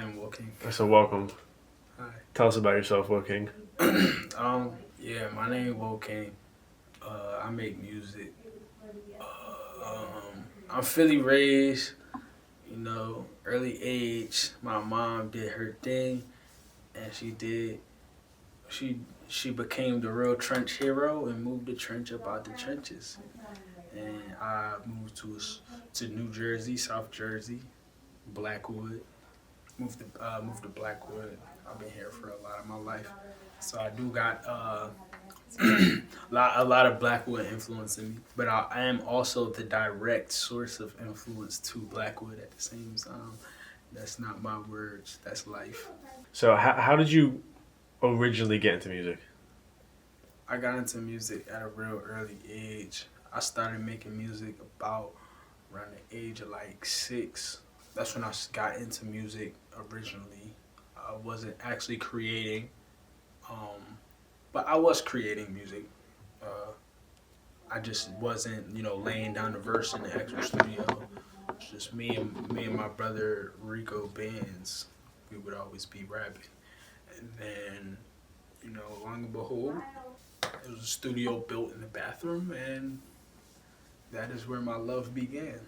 am WoahKing. So welcome. Hi. Tell us about yourself, WoahKing. Yeah, my name WoahKing. I make music. I'm Philly raised. Early age. My mom did her thing, and she she became the real trench hero and moved the trench up out the trenches. And I moved to New Jersey, South Jersey, Blackwood. Moved to Blackwood. I've been here for a lot of my life, so I do got a lot of Blackwood influence in me. But I am also the direct source of influence to Blackwood at the same time. That's not my words. That's life. So how did you originally get into music? I got into music at a real early age. I started making music about around the age of like 6. That's when I got into music originally. I wasn't actually creating, um, but I was creating music. Uh, I just wasn't, laying down the verse in the actual studio. It's just me and my brother Rico Bands. We would always be rapping, and then, long and behold, it was a studio built in the bathroom, and that is where my love began.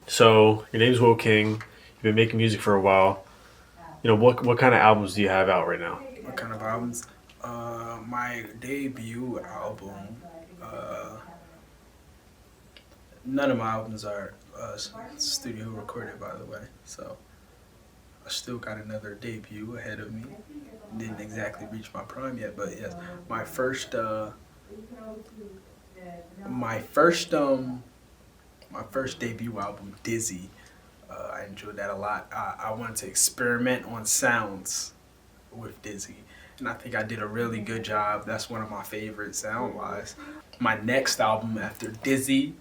So your name's WoahKing. You've been making music for a while. What kind of albums do you have out right now? What kind of albums? My debut album. Uh, None of my albums are studio recorded, by the way. So I still got another debut ahead of me. Didn't exactly reach my prime yet, but yes, my first, my first, my first debut album, Dizzy. I enjoyed that a lot. I wanted to experiment on sounds with Dizzy, and I think I did a really good job. That's one of my favorites sound wise. My next album after Dizzy,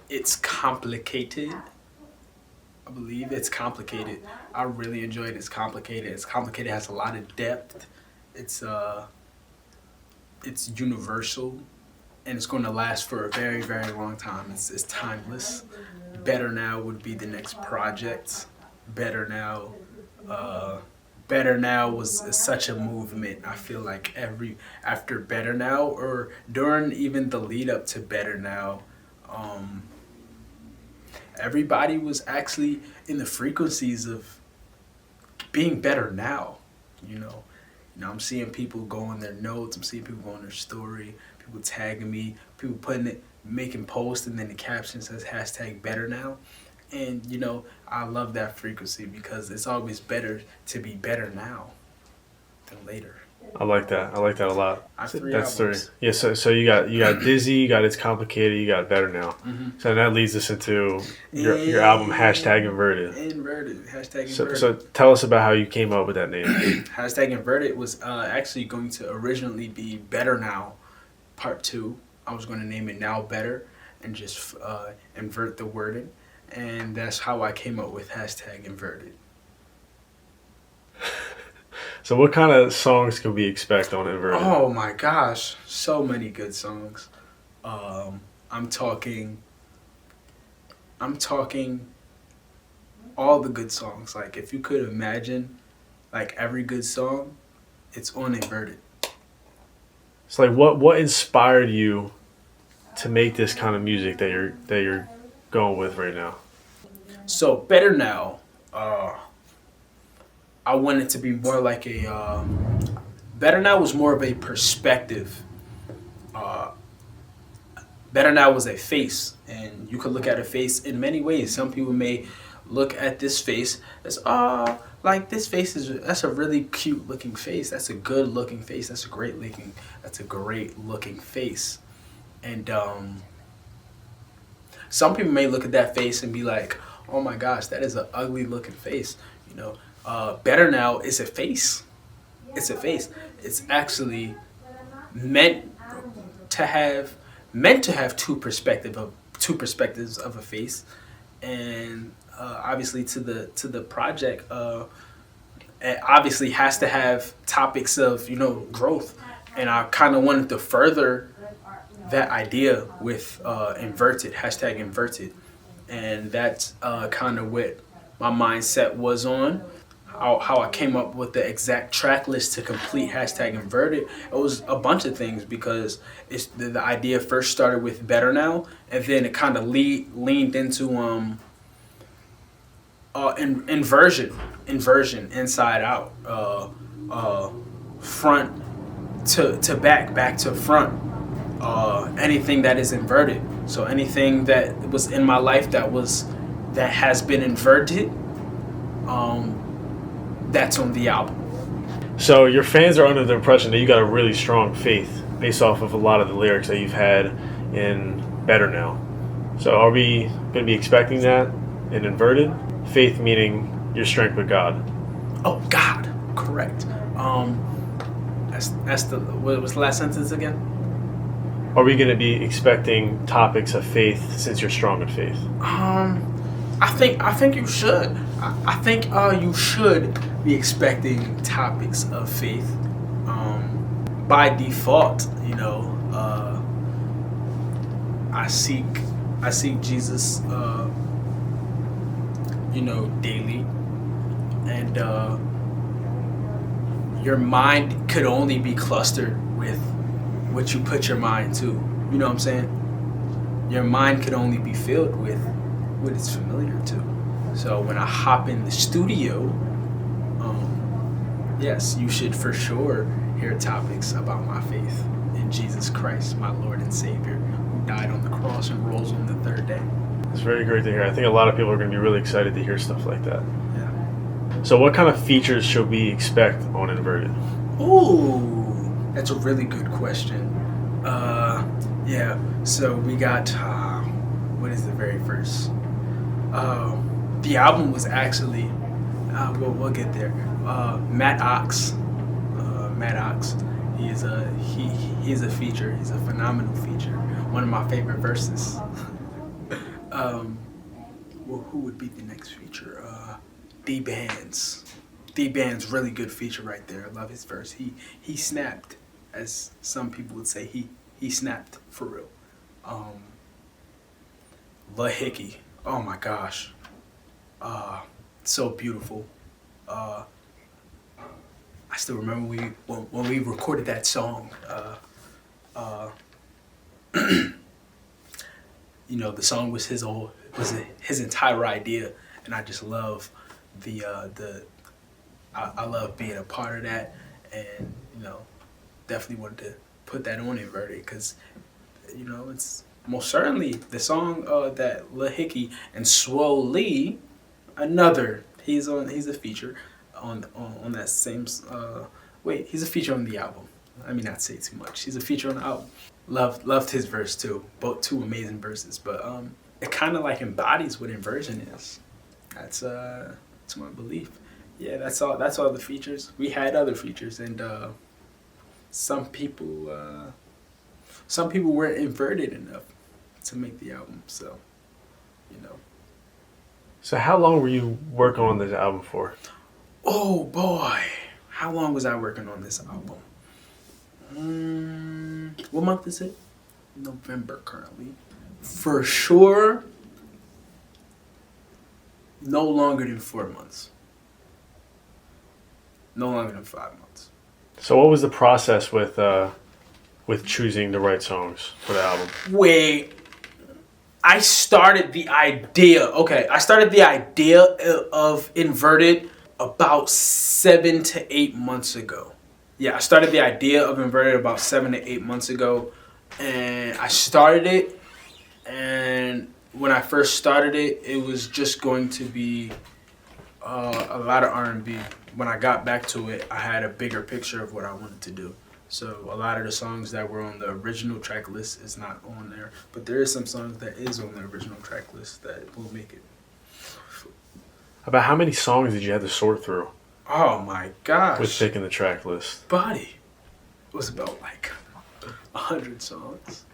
it's complicated. I believe it's complicated. I really enjoyed It's Complicated. It's Complicated has a lot of depth. It's it's universal, and it's going to last for a very, very long time. It's timeless. Better Now would be the next project. Better Now, uh, Better Now was such a movement. I feel like after Better Now, or during even the lead up to Better Now, um, everybody was actually in the frequencies of being better now. You know, I'm seeing people go on their notes. I'm seeing people go on their story. People tagging me. People putting it, making posts, and then the caption says hashtag Better Now. And I love that frequency because it's always better to be better now than later. I like that. I like that a lot. I have 3 That's three. albums. Yeah. So you got Dizzy, you got It's Complicated, you got Better Now. Mm-hmm. So that leads us into your album hashtag Inverted. Inverted. Hashtag So Inverted. so tell us about how you came up with that name. Hashtag Inverted was actually going to originally be Better Now, Part 2. I was going to name it Now Better and just invert the wording. And that's how I came up with hashtag Inverted. So what kind of songs can we expect on Inverted? Oh my gosh, so many good songs. Um, I'm talking. I'm talking all the good songs. Like if you could imagine, like every good song, it's on Inverted. It's like what inspired you to make this kind of music that you're going with right now? So Better Now. I want it to be more like a. Better Now was more of a perspective. Uh, Better Now was a face, and you could look at a face in many ways. Some people may look at this face as, like this face that's a really cute looking face. That's a good looking face. That's a great looking face. And some people may look at that face and be like, oh my gosh, that is an ugly looking face. Better Now is a face. It's a face. It's actually meant to have two perspectives of a face, and obviously to the project, it obviously has to have topics of growth, and I kind of wanted to further that idea with inverted hashtag Inverted, and that's kind of what my mindset was on. how I came up with the exact track list to complete hashtag inverted. It was a bunch of things because the idea first started with Better Now, and then it kind of leaned into inversion, inside out, front to back to front, anything that is inverted. So anything that was in my life that has been inverted, that's on the album. So your fans are under the impression that you got a really strong faith based off of a lot of the lyrics that you've had in Better Now. So are we going to be expecting that in Inverted? Faith meaning your strength with God. Oh, God, correct. That's the what was the last sentence again? Are we going to be expecting topics of faith since you're strong in faith? I think you should. I think you should be expecting topics of faith. By default, I seek Jesus, daily, and your mind could only be clustered with what you put your mind to. You know what I'm saying? Your mind could only be filled with what it's familiar to. So when I hop in the studio, yes, you should for sure hear topics about my faith in Jesus Christ, my Lord and Savior, who died on the cross and rose on the third day. It's very great to hear. I think a lot of people are going to be really excited to hear stuff like that. Yeah. So what kind of features should we expect on Inverted? Ooh, that's a really good question. Yeah. So we got what is the very first? The album was actually we'll get there. Matt Ox. He's a feature. He's a phenomenal feature. One of my favorite verses. Well, who would be the next feature? D-Band's really good feature right there. I love his verse. He snapped, as some people would say. He snapped for real. WoahKing. Oh my gosh. So beautiful. I still remember when we recorded that song. The song was his entire idea, and I just love I love being a part of that, and definitely wanted to put that on Inverted because it's most certainly the song that WoahKing and Swole Lee, he's a feature on that same he's a feature on the album. Let me not say too much. He's a feature on the album. Loved his verse too. Both two amazing verses, but it kind of like embodies what inversion is. That's my belief. Yeah, that's all the features. We had other features, and some people weren't inverted enough to make the album. So, So how long were you working on this album for? Oh boy, how long was I working on this album? What month is it? November currently. For sure, no longer than 4 months. No longer than 5 months. So what was the process with choosing the right songs for the album? Wait, I started the idea. Okay, I started the idea of Inverted about 7 to 8 months ago. Yeah, I started the idea of Inverted about 7 to 8 months ago, and I started it. And when I first started it, it was just going to be a lot of R&B. When I got back to it, I had a bigger picture of what I wanted to do. So a lot of the songs that were on the original track list is not on there, but there is some songs that is on the original track list that will make it. About how many songs did you have to sort through Oh my gosh. with picking the track list? Buddy. It was about like 100 songs.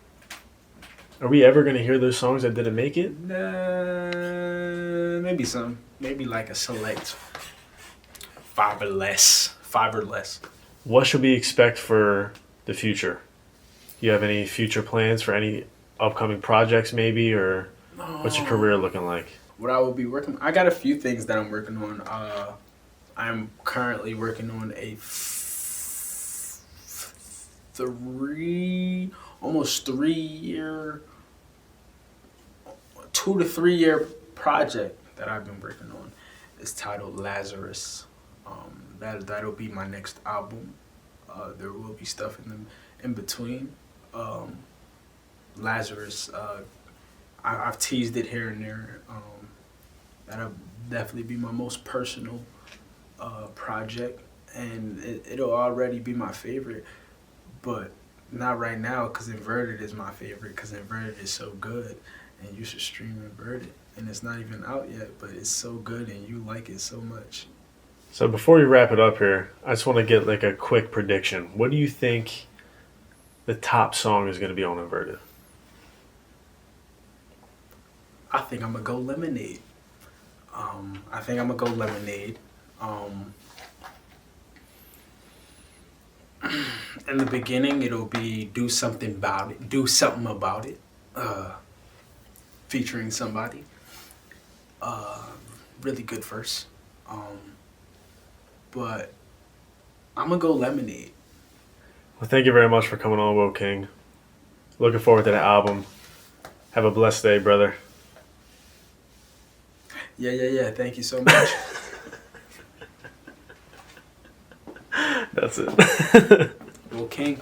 Are we ever going to hear those songs that didn't make it? Maybe some. Maybe like a select 5 or less. 5 or less. What should we expect for the future? Do you have any future plans for any upcoming projects maybe, or what's your career looking like? What I will be working, I got a few things that I'm working on. I'm currently working on almost 3 year, 2 to 3 year project that I've been working on. It's titled Lazarus. That'll be my next album. There will be stuff in between. Um, Lazarus. I've teased it here and there. That'll definitely be my most personal project, and it'll already be my favorite, but not right now because Inverted is my favorite because Inverted is so good, and you should stream Inverted. And it's not even out yet, but it's so good and you like it so much. So before we wrap it up here, I just want to get like a quick prediction. What do you think the top song is going to be on Inverted? I think I'm gonna go Lemonade. I think I'm gonna go Lemonade. Um, in the beginning, it'll be Do Something About It. Do Something About It. Uh, Featuring somebody. Uh, Really good verse. Um, but I'm gonna go Lemonade. Well, thank you very much for coming on, WoahKing. Looking forward to the album. Have a blessed day, brother. Yeah. Thank you so much. That's it. WoahKing.